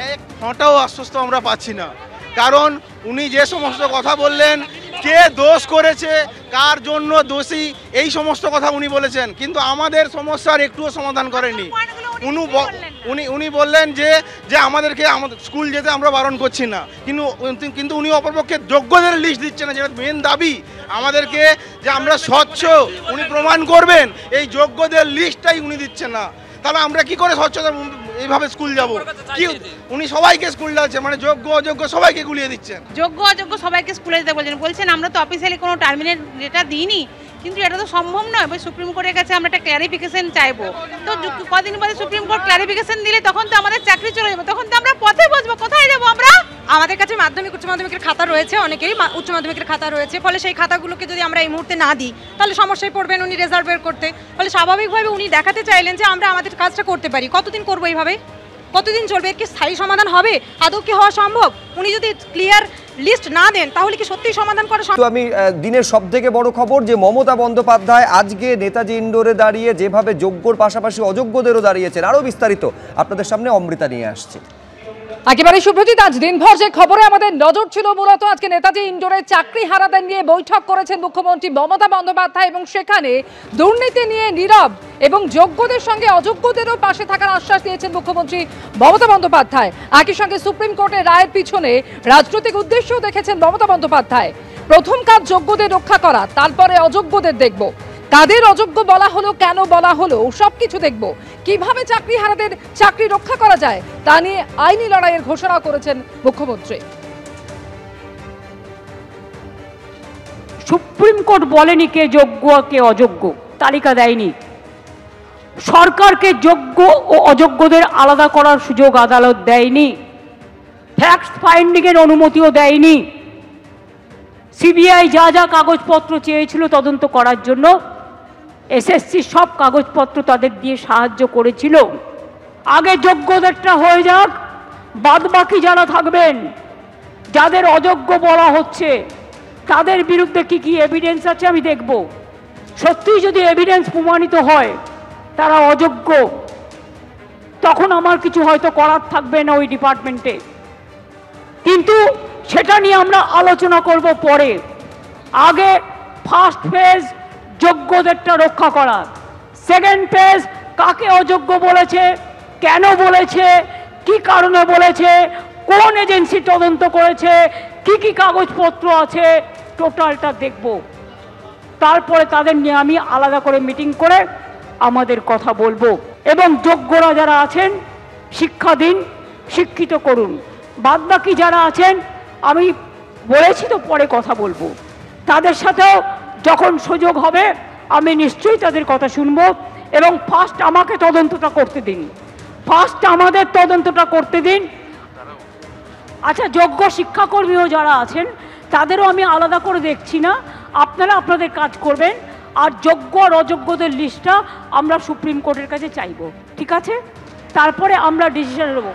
এক ফোঁটাও আশ্বস্ত আমরা পাচ্ছি না। কারণ উনি যে সমস্ত কথা বললেন, কে দোষ করেছে, কার জন্য দোষী, এই সমস্ত কথা উনি বলেছেন, কিন্তু আমাদের সমস্যার একটুও সমাধান করেনি। উনি বললেন যে আমাদেরকে স্কুল যেতে আমরা বারণ করছি না, কিন্তু উনি অপরপক্ষে যোগ্যদের লিস্ট দিচ্ছেন না, যেটা মেন দাবি আমাদেরকে যে আমরা স্বচ্ছ, উনি প্রমাণ করবেন, এই যোগ্যদের লিস্টটাই উনি দিচ্ছেন না। তাহলে আমরা কি করে স্বচ্ছতা এইভাবে স্কুল যাব? কি উনি সবাইকে স্কুল যাচ্ছে, মানে যোগ্য অযোগ্য সবাইকে গুলিয়ে দিচ্ছেন। যোগ্য অযোগ্য সবাইকে স্কুলে যেতে বলছেন আমরা তো অফিসিয়ালি কোনো টার্মিনেট এটা দিইনি, কিন্তু এটা তো সম্ভব নয়। সুপ্রিম কোর্টের কাছে আমরা একটা ক্ল্যারিফিকেশন চাইবো, তো কদিন পরে সুপ্রিম কোর্ট ক্ল্যারিফিকেশন দিলে তখন তো আমাদের চাকরি চলে যাবে, তখন তো আমরা পথে বসবো, কোথায় যাবো আমরা? আমাদের কাছে মাধ্যমিক উচ্চ মাধ্যমিকের খাতা রয়েছে, অনেকেরই উচ্চ মাধ্যমিকের খাতা রয়েছে, ফলে সেই খাতাগুলোকে যদি আমরা এই মুহূর্তে না দিই তাহলে সমস্যায় পড়বেন উনি রেজাল্ট বের করতে। ফলে স্বাভাবিকভাবে উনি দেখাতে চাইলেন যে আমরা আমাদের কাজটা করতে পারি। কতদিন করবো এইভাবে? কতদিন চলবে? এর কি স্থায়ী সমাধান হবে? আদৌ কি হওয়া সম্ভব? উনি যদি ক্লিয়ার লিস্ট না দেন তাহলে কি সত্যিই সমাধান করা সম্ভব? আমি দিনের সবথেকে বড় খবর যে মমতা বন্দ্যোপাধ্যায় আজকে নেতাজি ইন্ডোরে দাঁড়িয়ে যেভাবে যোগ্যর পাশাপাশি অযোগ্যদেরও দাঁড়িয়েছেন, আরও বিস্তারিত আপনাদের সামনে অমৃতা নিয়ে আসছে। একেবারে সুব্রজিৎ, আজ দিনভর যে খবরে আমাদের নজর ছিল মূলত আজকে নেতাজি ইন্ডোরে চাকরি হারাদের নিয়ে বৈঠক করেছেন মুখ্যমন্ত্রী মমতা বন্দ্যোপাধ্যায়, এবং সেখানে দুর্নীতি নিয়ে নীরব এবং যোগ্যদের সঙ্গে অযোগ্যদেরও পাশে থাকার আশ্বাস দিয়েছেন মুখ্যমন্ত্রী মমতা বন্দ্যোপাধ্যায়। একই সঙ্গে সুপ্রিম কোর্টের রায়ের পিছনে রাজনৈতিক উদ্দেশ্যও দেখেছেন মমতা বন্দ্যোপাধ্যায়। প্রথম কাজ যোগ্যদের রক্ষা করা, তারপরে অযোগ্যদের দেখব। কাদের অযোগ্য বলা হলো, কেন বলা হলো, সবকিছু দেখব। কিভাবে চাকরি হারাদের চাকরি রক্ষা করা যায় তা নিয়ে আইনি লড়াইয়ের ঘোষণা করেছেন মুখ্যমন্ত্রী। সুপ্রিম কোর্ট বলেনি কে যোগ্য কে অযোগ্য, তালিকা দেয়নি। সরকারকে যোগ্য ও অযোগ্যদের আলাদা করার সুযোগ আদালত দেয়নি। ফ্যাক্ট ফাইন্ডিং এর অনুমতিও দেয়নি। সিবিআই যা যা কাগজপত্র চেয়েছিল তদন্ত করার জন্য, এসএসসি সব কাগজপত্র তাদের দিয়ে সাহায্য করেছিল। আগে যোগ্যদেরটা হয়ে যাক, বাদ বাকি যারা থাকবেন, যাদের অযোগ্য বলা হচ্ছে তাদের বিরুদ্ধে কি কি এভিডেন্স আছে আমি দেখব। সত্যিই যদি এভিডেন্স প্রমাণিত হয় তারা অযোগ্য, তখন আমার কিছু হয়তো করার থাকবে না ওই ডিপার্টমেন্টে, কিন্তু সেটা নিয়ে আমরা আলোচনা করব পরে। আগে ফার্স্ট ফেজ যোগ্যদেরটা রক্ষা করা, সেকেন্ড ফেজ কাকে অযোগ্য বলেছে, কেন বলেছে, কি কারণে বলেছে, কোন এজেন্সি তদন্ত করেছে, কি কি কাগজপত্র আছে, টোটালটা দেখব। তারপরে তাদের নিয়ে আমি আলাদা করে মিটিং করে আমাদের কথা বলবো। এবং যোগ্যরা যারা আছেন শিক্ষা দিন, শিক্ষিত করুন। বাদবাকি যারা আছেন আমি বলেছি তো পরে কথা বলবো, তাদের সাথেও যখন সুযোগ হবে আমি নিশ্চয়ই তাদের কথা শুনবো। এবং ফার্স্ট আমাকে তদন্তটা করতে দিন, ফার্স্ট আমাদের তদন্তটা করতে দিন। আচ্ছা, যোগ্য শিক্ষাকর্মীও যারা আছেন তাদেরও আমি আলাদা করে দেখছি না, আপনারা আপনাদের কাজ করবেন। আর যোগ্য আর অযোগ্যদের লিস্টটা আমরা সুপ্রিম কোর্টের কাছে চাইবো, ঠিক আছে? তারপরে আমরা ডিসিশন নেব।